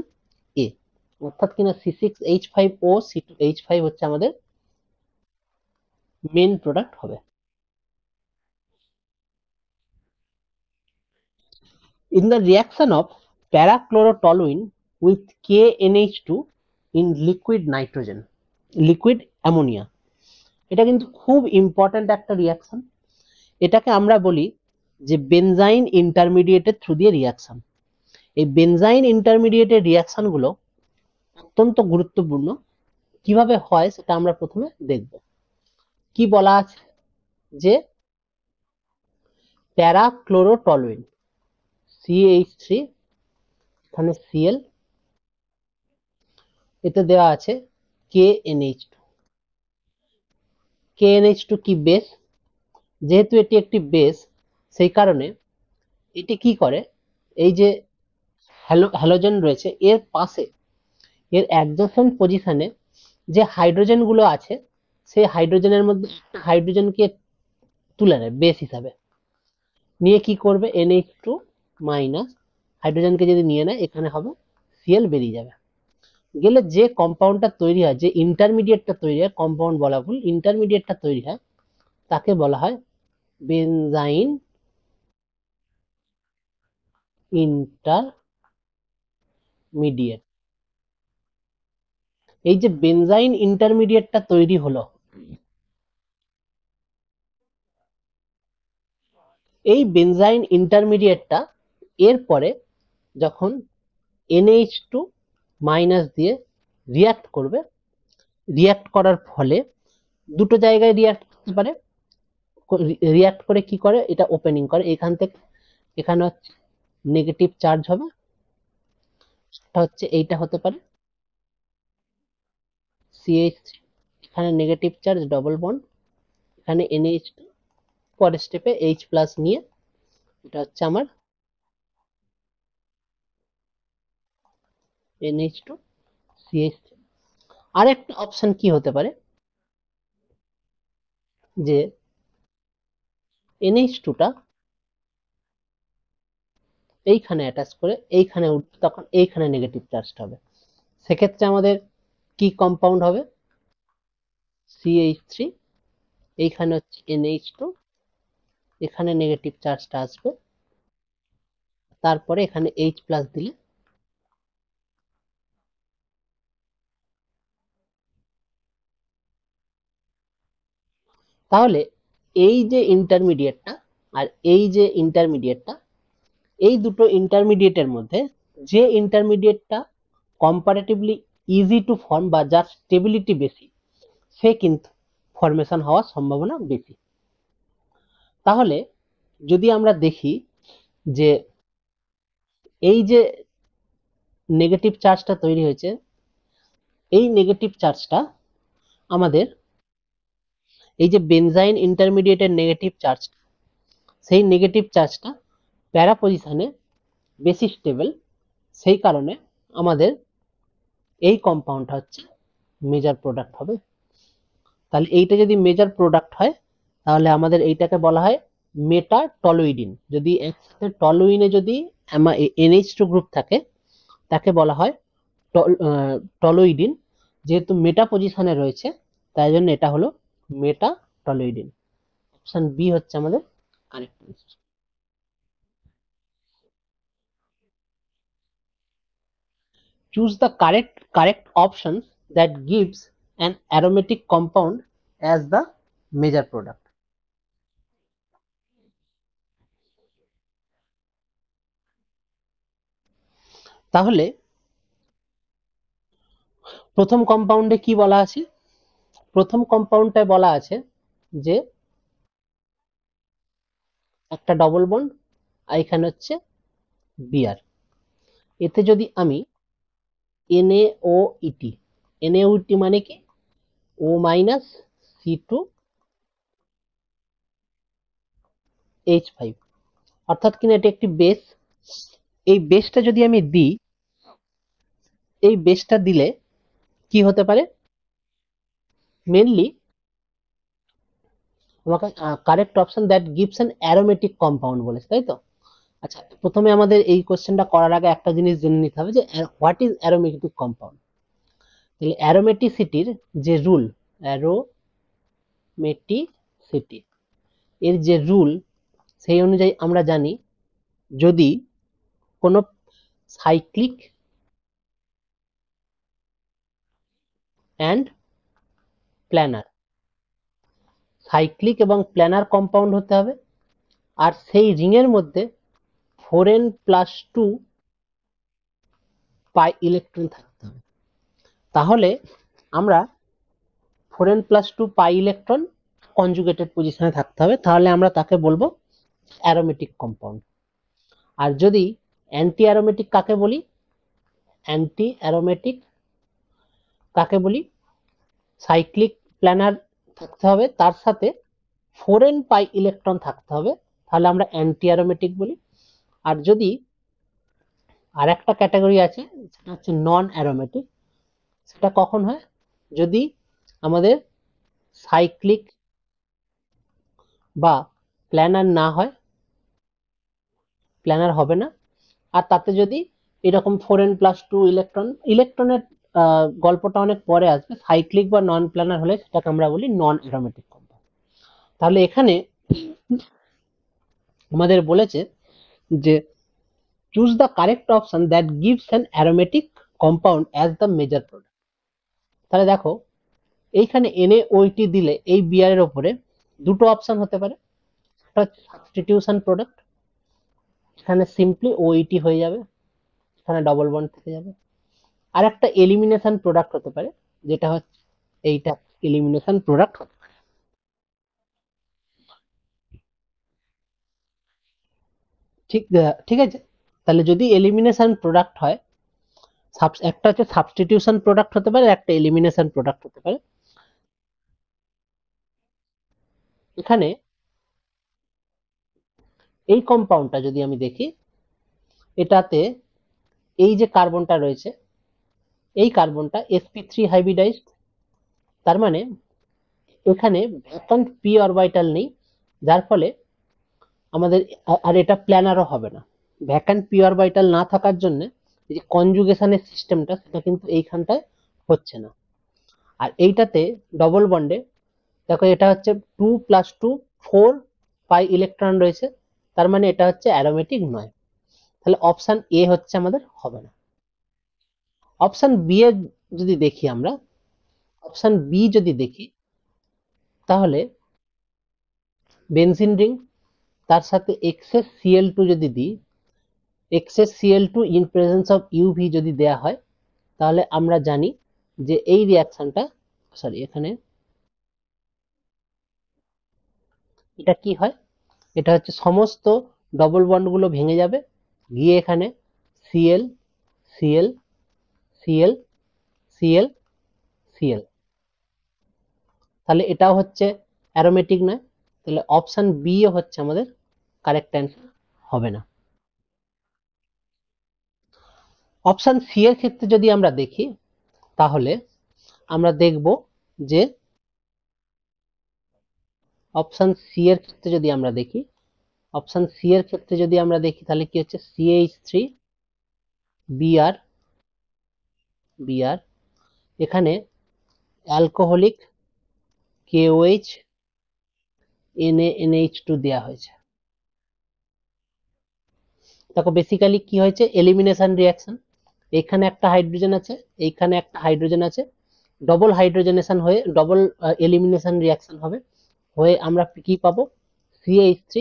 এ, অর্থাৎ কিনা C6H5O C2H5 হচ্ছে আমাদের মেন প্রোডাক্ট হবে। In the reaction of parachlorotoluene with KNH2 in liquid nitrogen, liquid ammonia, এটা কিন্তু খুব ইম্পর্ট্যান্ট একটা রিয়াকশন। এটাকে আমরা বলি যে বেনজাইন ইন্টারমিডিয়েটের থ্রু দিয়ে রিয়াকশন। এই বেনজাইন ইন্টারমিডিয়েটের রিয়াকশন গুলো অত্যন্ত গুরুত্বপূর্ণ। কিভাবে হয় সেটা আমরা প্রথমে দেখব। কি বলা আছে যে প্যারাক্লোরোটলুইন CH3, এখানে Cl, এতে দেওয়া আছে KNH2। KNH2 কি বেস, যেহেতু এটি একটি বেস সেই কারণে এটি কি করে, এই যে হ্যালোজেন রয়েছে এর পাশে এর অ্যাডজেসেন্ট পজিশনে যে হাইড্রোজেন গুলো আছে সেই হাইড্রোজেনের মধ্যে একটা হাইড্রোজেনকে তুলে নেয় বেস হিসাবে, নিয়ে কি করবে NH2 মাইনাস হাইড্রোজেনকে যদি নিয়ে নেয় এখানে হবে Cl, বেরিয়ে যাবে। গেলে যে কম্পাউন্ডটা তৈরি হয়, যে ইন্টারমিডিয়েটটা তৈরি হয়, কম্পাউন্ড বলা ভুল, ইন্টারমিডিয়েটটা তৈরি হয় তাকে বলা হয় বেনজাইন ইন্টারমিডিয়েট। এই যে বেনজাইন ইন্টারমিডিয়েটটা তৈরি হলো, এই বেনজাইন ইন্টারমিডিয়েটটা এরপরে যখন NH2 মাইনাস দিয়ে রিয়াক্ট করবে, রিয়াক্ট করার ফলে দুটো জায়গায় রিয়াক্ট করতে পারে, রিয়াক্ট করে কি করে এটা ওপেনিং করে, এখান থেকে এখানে হচ্ছে নেগেটিভ চার্জ হবে, সেটা হচ্ছে এইটা হতে পারে CH3, এখানে নেগেটিভ চার্জ ডবল বন্ড, এখানে NH2, পরের স্টেপে H প্লাস নিয়ে এটা হচ্ছে আমার NH2 CH3। আরেকটা অপশন কি হতে পারে যে NH2 টা এইখানে অ্যাটাচ করে এইখানে উঠবে, তখন এইখানে নেগেটিভ চার্জটা হবে, সেক্ষেত্রে আমাদের কি কম্পাউন্ড হবে CH3, এইখানে হচ্ছে NH2, এখানে নেগেটিভ চার্জটা আসবে, তারপরে এখানে H প্লাস দিলে তাহলে এই যে ইন্টারমিডিয়েটটা আর এই যে ইন্টারমিডিয়েটটা, এই দুটো ইন্টারমিডিয়েটের মধ্যে যে ইন্টারমিডিয়েটটা কম্পারেটিভলি ইজি টু ফর্ম বা যার স্টেবিলিটি বেশি সে কিন্তু ফরমেশন হওয়ার সম্ভাবনা বেশি। তাহলে যদি আমরা দেখি যে এই যে নেগেটিভ চার্জটা তৈরি হয়েছে, এই নেগেটিভ চার্জটা আমাদের এই যে বেনজাইন ইন্টারমিডিয়েটের নেগেটিভ চার্জ, সেই নেগেটিভ চার্জটা প্যারা পজিশনে বেশি স্টেবল, সেই কারণে আমাদের এই কম্পাউন্ডটা হচ্ছে মেজর প্রোডাক্ট হবে। তাহলে এইটা যদি মেজর প্রোডাক্ট হয় তাহলে আমাদের এইটাকে বলা হয় মেটাটলুইডিন। যদি একসাথে টলুইনে যদি NH2 গ্রুপ থাকে তাকে বলা হয় টলুইডিন, যেহেতু মেটা পজিশনে রয়েছে তাই জন্য এটা হলো মেটাটলুইডিন। অপশন বি হচ্ছে আমাদের correct answer. Choose the correct option that gives an aromatic compound as the major product. তাহলে প্রথম কম্পাউন্ডে কি বলা আছে, প্রথম কম্পাউন্ডটায় বলা আছে যে একটা ডবল বন্ড আর এখানে হচ্ছে বিআর, এতে যদি আমি NaOET, NaOET মানে কি O মাইনাস C2H5, অর্থাৎ কিনা এটা একটি বেস, এই বেসটা যদি আমি দিই, এই বেসটা দিলে কি হতে পারে, মেনলি আমাকে correct option that gives an aromatic compound বলেছে, তাই তো? আচ্ছা, প্রথমে আমাদের এই কোশ্চেনটা করার আগে একটা জিনিস জেনে নিতে হবে যে হোয়াট ইজ অ্যারোমেটিক কম্পাউন্ড। তাহলে অ্যারোমেটিসিটির যে রুল, অ্যারোমেটিসিটি এর যে রুল, সেই অনুযায়ী আমরা জানি যদি কোনো সাইক্লিক অ্যান্ড প্ল্যানার, সাইক্লিক এবং প্ল্যানার কম্পাউন্ড হতে হবে, আর সেই রিং এর মধ্যে 4n+2 পাই ইলেকট্রন থাকতে হবে। তাহলে আমরা 4n+2 পাই ইলেকট্রন কনজুগেটেড পজিশনে থাকতে হবে, তাহলে আমরা তাকে বলবো অ্যারোমেটিক কম্পাউন্ড। আর যদি অ্যান্টি অ্যারোমেটিক কাকে বলি? অ্যান্টি অ্যারোমেটিক কাকে বলি? সাইক্লিক প্ল্যানার থাকতে হবে, তার সাথে 4n পাই ইলেকট্রন থাকতে হবে, তাহলে আমরা অ্যান্টি অ্যারোমেটিক বলি। আর যদি আর একটা ক্যাটাগরি আছে, সেটা হচ্ছে নন অ্যারোমেটিক। সেটা কখন হয়? যদি আমাদের সাইক্লিক বা প্ল্যানার না হয়, প্ল্যানার হবে না, আর তাতে যদি এরকম 4n+2 ইলেকট্রনের গল্পটা অনেক পরে আসবে, সাইক্লিক বা নন প্ল্যানার হলে সেটাকে আমরা বলি নন অ্যারোমেটিক কম্পাউন্ড। তাহলে এখানে আমাদের বলেছে যে choose the correct option that gives an aromatic compound as the major product. তাহলে দেখো, এইখানে NaOH দিলে এই বিয়ার এর উপরে দুটো অপশন হতে পারে। একটা হচ্ছে সাবস্টিটিউশন প্রোডাক্ট, এখানে সিম্পলি OET হয়ে যাবে, এখানে ডবল বন্ড থেকে যাবে। আর একটা এলিমিনেশন প্রোডাক্ট হতে পারে, যেটা হচ্ছে এইটা এলিমিনেশন প্রোডাক্ট হতে পারে। ঠিক ঠিক আছে। তাহলে যদি এলিমিনেশন প্রোডাক্ট হয়, একটা হচ্ছে সাবস্টিটিউশন প্রোডাক্ট হতে পারে, একটা এলিমিনেশন প্রোডাক্ট হতে পারে। এখানে এই কম্পাউন্ডটা যদি আমি দেখি, এটাতে এই যে কার্বনটা রয়েছে, এই কার্বনটা sp3 হাইব্রিডাইজড, তার মানে এখানে ভ্যাকান্ট p অরবিটাল নেই, যার ফলে আমাদের আর এটা প্ল্যানারও হবে না। ভ্যাকান্ট p অরবিটাল না থাকার জন্য এই যে কনজুগেশনের সিস্টেমটা, সেটা কিন্তু এইখানটায় হচ্ছে না। আর এইটাতে ডবল বন্ডে দেখো, এটা হচ্ছে 2+2 4 পাই ইলেকট্রন রয়েছে, তার মানে এটা হচ্ছে অ্যারোমেটিক নয়। তাহলে অপশন এ হচ্ছে আমাদের হবে না। অপশন বি এর যদি দেখি আমরা, অপশন বি যদি দেখি, তাহলে বেনজিন রিং, তার সাথে এক্সেস Cl2 যদি দিই, excess Cl2 in presence of UV যদি দেয়া হয়, তাহলে আমরা জানি যে এই রিয়াকশনটা, সরি এখানে এটা কি হয়, এটা হচ্ছে সমস্ত ডবল বন্ড গুলো ভেঙে যাবে, গিয়ে এখানে Cl Cl Cl Cl Cl, তাহলে এটাও হচ্ছে অ্যারোমেটিক নয়। তাহলে অপশন বি ও হচ্ছে আমাদের কারেক্ট অ্যান্সার, হবে না। অপশন সি এর ক্ষেত্রে যদি আমরা দেখি, তাহলে আমরা দেখব যে অপশন সি এর ক্ষেত্রে যদি আমরা দেখি, অপশন সি এর ক্ষেত্রে যদি আমরা দেখি, তাহলে কি হচ্ছে CH3 Br Br, এখানে অ্যালকোহলিক KOH NaNH2 দেয়া হয়েছে। দেখো বেসিক্যালি কি হয়েছে, এলিমিনেশন রিয়াকশন, এখানে একটা হাইড্রোজেন আছে, এইখানে একটা হাইড্রোজেন আছে, ডবল হাইড্রোজেনেশন হয়ে ডবল এলিমিনেশন রিয়াকশন হবে, হয়ে আমরা কি পাবো, CH3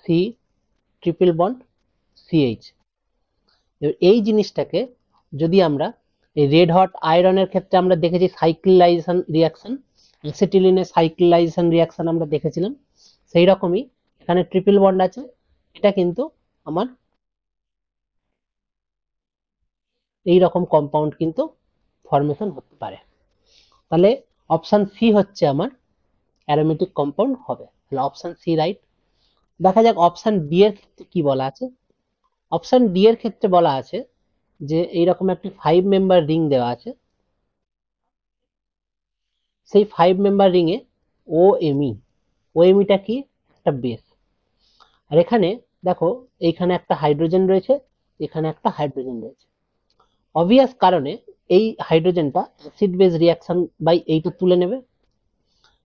C triple bond CH। এই জিনিসটাকে যদি আমরা এই রেড হট আয়রনের ক্ষেত্রে আমরা দেখেছি সাইক্লিলাইজেশন রিয়াকশন, অ্যাসিটিলিনের সাইক্লিলাইজেশন রিয়াকশন আমরা দেখেছিলাম, সেই রকমই এখানে ট্রিপল বন্ড আছে, এটা কিন্তু আমার এই রকম কম্পাউন্ড কিন্তু ফর্মেশন হতে পারে। তাহলে অপশন সি হচ্ছে আমার অ্যারোমেটিক কম্পাউন্ড হবে, তাহলে অপশন সি রাইট। দেখা যাক অপশন বি এর ক্ষেত্রে কি বলা আছে। অপশন ডি এর ক্ষেত্রে বলা আছে যে এইরকম একটি 5 মেম্বার রিং দেওয়া আছে, সেই 5 মেম্বার রিং এ ওএমইটা কি, একটা বেস। আর এখানে দেখো এইখানে একটা হাইড্রোজেন রয়েছে, এখানে একটা হাইড্রোজেন রয়েছে। অবভিয়াস কারণে এই হাইড্রোজেনটা অ্যাসিড বেস রিয়াকশন বাই এইটা তুলে নেবে।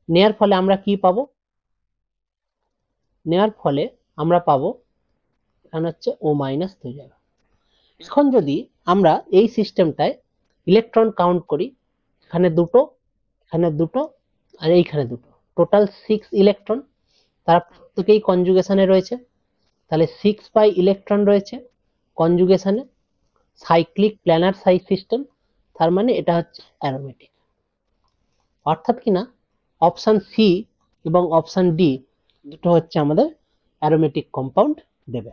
নেয়ার ফলে আমরা কি পাবো, নেয়ার ফলে আমরা পাবো এখানে হচ্ছে ও মাইনাস হয়ে যাবে। এখন যদি আমরা এই সিস্টেমটায় ইলেকট্রন কাউন্ট করি, এখানে দুটো, এখানে দুটো, আর এইখানে দুটো, টোটাল 6 ইলেকট্রন, তারা প্রত্যেকেই কনজুগেশনে রয়েছে। তাহলে 6 ইলেকট্রন রয়েছে কনজুগেশনে, সাইক্লিক প্ল্যানার সাইজ সিস্টেম, তার মানে এটা হচ্ছে অ্যারোমেটিক। অর্থাৎ কিনা অপশন সি এবং অপশন ডি দুটো হচ্ছে আমাদের অ্যারোমেটিক কম্পাউন্ড দেবে।